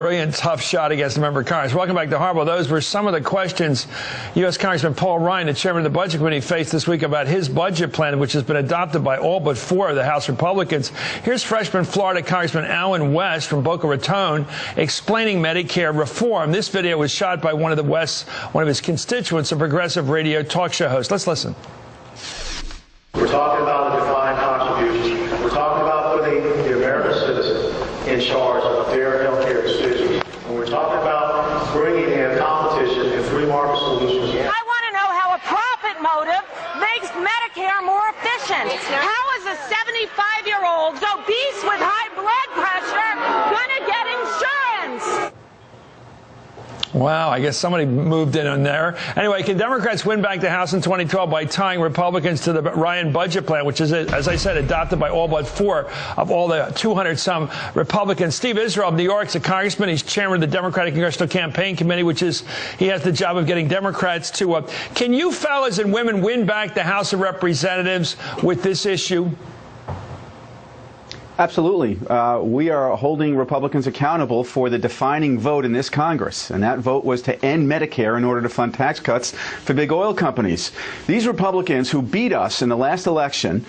Brilliant, tough shot against a member of Congress. Welcome back to Hardball. Those were some of the questions U.S. Congressman Paul Ryan, the chairman of the Budget Committee, faced this week about his budget plan, which has been adopted by all but 4 of the House Republicans. Here's freshman Florida Congressman Allen West from Boca Raton explaining Medicare reform. This video was shot by one of his constituents, a progressive radio talk show host. Let's listen. We're talking about a defined contribution. We're talking about putting the American citizen in charge of their health care decisions. And we're talking about bringing in competition and free market solutions. I want to know how a profit motive makes Medicare more efficient. How is a 75-year-old obese with high blood pressure going to get insurance? Wow, I guess somebody moved in on there. Anyway, can Democrats win back the House in 2012 by tying Republicans to the Ryan budget plan, which is, as I said, adopted by all but 4 of all the 200-some Republicans? Steve Israel of New York is a congressman. He's chairman of the Democratic Congressional Campaign Committee, which is, he has the job of getting Democrats to, can you fellas and women win back the House of Representatives with this issue? Absolutely. We are holding Republicans accountable for the defining vote in this Congress, and that vote was to end Medicare in order to fund tax cuts for big oil companies. These Republicans who beat us in the last election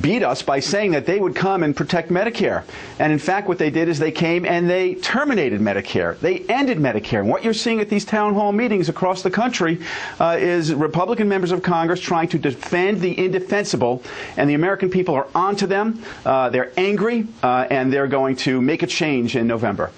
beat us by saying that they would come and protect Medicare. And in fact, what they did is they came and they terminated Medicare. They ended Medicare. And what you're seeing at these town hall meetings across the country is Republican members of Congress trying to defend the indefensible, and the American people are onto them. They're angry, and they're going to make a change in November.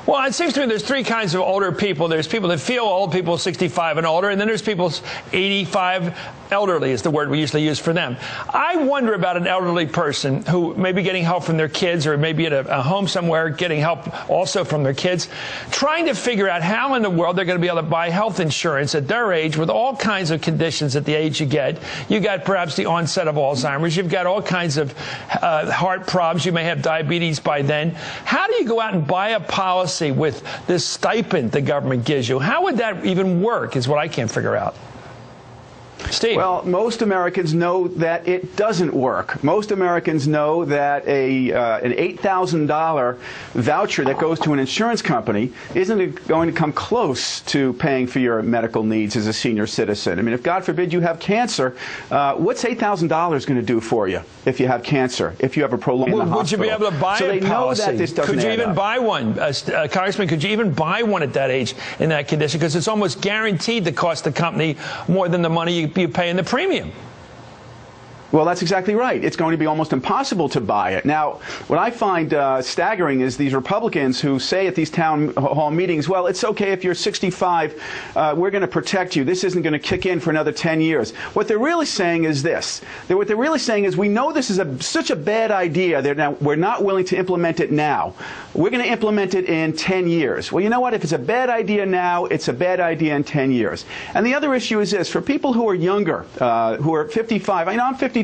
Well, it seems to me there's 3 kinds of older people. There's people that feel old, people 65 and older, and then there's people 85. Elderly is the word we usually use for them. I wonder about an elderly person who may be getting help from their kids, or maybe at a home somewhere getting help also from their kids, trying to figure out how in the world they're going to be able to buy health insurance at their age with all kinds of conditions at the age you get. You got perhaps the onset of Alzheimer's. You've got all kinds of heart problems. You may have diabetes by then. How do you go out and buy a policy with this stipend the government gives you? How would that even work is what I can't figure out. Steve. Well, most Americans know that it doesn't work. Most Americans know that an $8,000 voucher that goes to an insurance company isn't going to come close to paying for your medical needs as a senior citizen. I mean, if God forbid you have cancer, what's $8,000 going to do for you if you have cancer, if you have a prolonged hospital? Would you be able to buy a policy? Know that this doesn't could you even up. buy one? Congressman, could you even buy one at that age in that condition? Because it's almost guaranteed to cost the company more than the money you pay in the premium. Well, that's exactly right. It's going to be almost impossible to buy it. Now, what I find staggering is these Republicans who say at these town hall meetings, well, it's okay if you're 65, we're going to protect you. This isn't going to kick in for another 10 years. What they're really saying is this. What they're really saying is we know this is such a bad idea that we're not willing to implement it now. We're going to implement it in 10 years. Well, you know what? If it's a bad idea now, it's a bad idea in 10 years. And the other issue is this. For people who are younger, who are 55, I know I'm 52.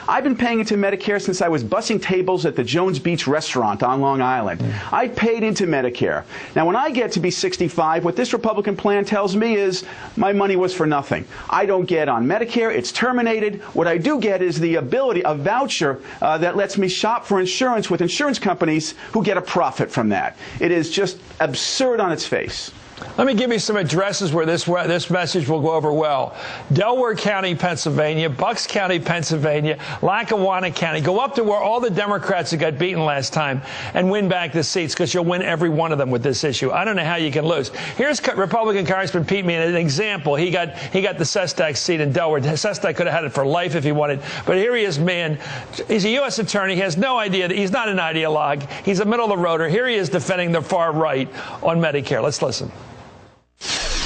I've been paying into Medicare since I was bussing tables at the Jones Beach restaurant on Long Island. I paid into Medicare. Now, when I get to be 65, what this Republican plan tells me is my money was for nothing. I don't get on Medicare. It's terminated. What I do get is the ability, a voucher that lets me shop for insurance with insurance companies who get a profit from that. It is just absurd on its face. Let me give you some addresses where this message will go over well. Delaware County, Pennsylvania, Bucks County, Pennsylvania, Lackawanna County. Go up to where all the Democrats that got beaten last time and win back the seats, because you'll win every one of them with this issue. I don't know how you can lose. Here's Republican Congressman Pete Meehan, an example. He got the Sestak seat in Delaware. Sestak could have had it for life if he wanted. But here he is, man. He's a U.S. attorney. He has no idea. He's not an ideologue. He's a middle-of-the-roader. Here he is defending the far right on Medicare. Let's listen.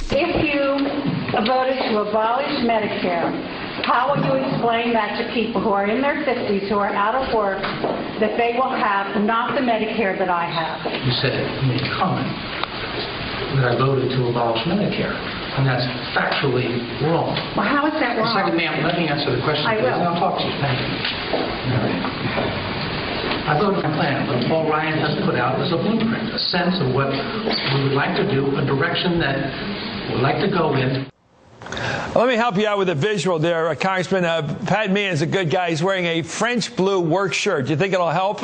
If you voted to abolish Medicare, how will you explain that to people who are in their 50s, who are out of work, that they will have not the Medicare that I have? You said you made a comment that I voted to abolish Medicare, and that's factually wrong. Well, how is that wrong? Second, ma'am, let me answer the question, I please, will. and I'll talk to you. Thank you. All right. I voted my plan. What Paul Ryan has put out is a blueprint, a sense of what we would like to do, a direction that we'd like to go in. Let me help you out with a visual there, Congressman. Pat Meehan is a good guy. He's wearing a French blue work shirt. Do you think it'll help?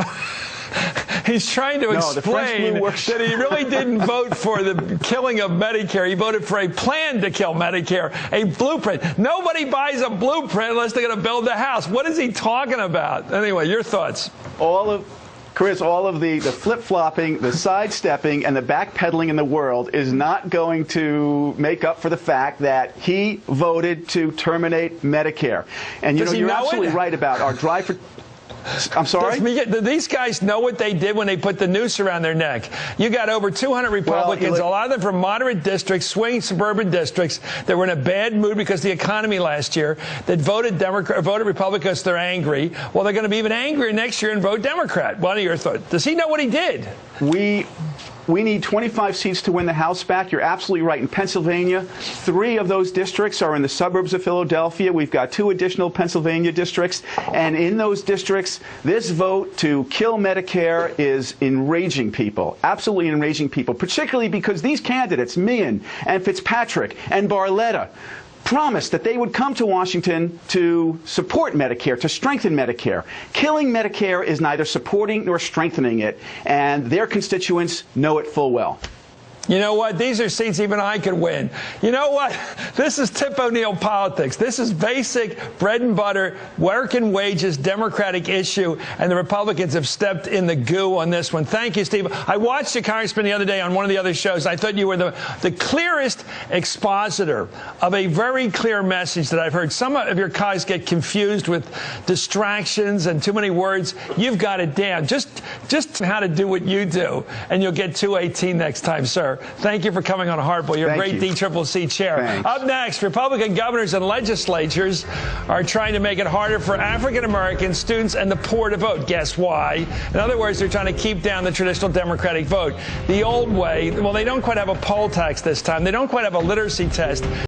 He's trying to explain that he really didn't vote for the killing of Medicare. He voted for a plan to kill Medicare, a blueprint. Nobody buys a blueprint unless they're going to build the house. What is he talking about? Anyway, your thoughts. Chris, all of the flip-flopping, the sidestepping, and the backpedaling in the world is not going to make up for the fact that he voted to terminate Medicare. And you're absolutely right about our drive for... I'm sorry? These guys know what they did when they put the noose around their neck. You got over 200 Republicans, a lot of them from moderate districts, swing suburban districts, that were in a bad mood because of the economy last year, that voted Republican because they're angry. Well, they're going to be even angrier next year and vote Democrat. What are your thoughts? Does he know what he did? We need 25 seats to win the House back. You're absolutely right. In Pennsylvania, 3 of those districts are in the suburbs of Philadelphia. We've got 2 additional Pennsylvania districts. And in those districts, this vote to kill Medicare is enraging people, absolutely enraging people, particularly because these candidates, Meehan and Fitzpatrick and Barletta, promised that they would come to Washington to support Medicare, to strengthen Medicare. Killing Medicare is neither supporting nor strengthening it, and their constituents know it full well. You know what? These are seats even I could win. You know what? This is Tip O'Neill politics. This is basic bread and butter, working wages, Democratic issue, and the Republicans have stepped in the goo on this one. Thank you, Steve. I watched you, Congressman, the other day on one of the other shows. I thought you were the clearest expositor of a very clear message that I've heard. Some of your guys get confused with distractions and too many words. You've got it down. Just how to do what you do, and you'll get 218 next time, sir. Thank you for coming on Hardball. You're a great DCCC chair. Thanks. Up next, Republican governors and legislatures are trying to make it harder for African American students and the poor to vote. Guess why? In other words, they're trying to keep down the traditional Democratic vote. The old way, well, they don't quite have a poll tax this time. They don't quite have a literacy test.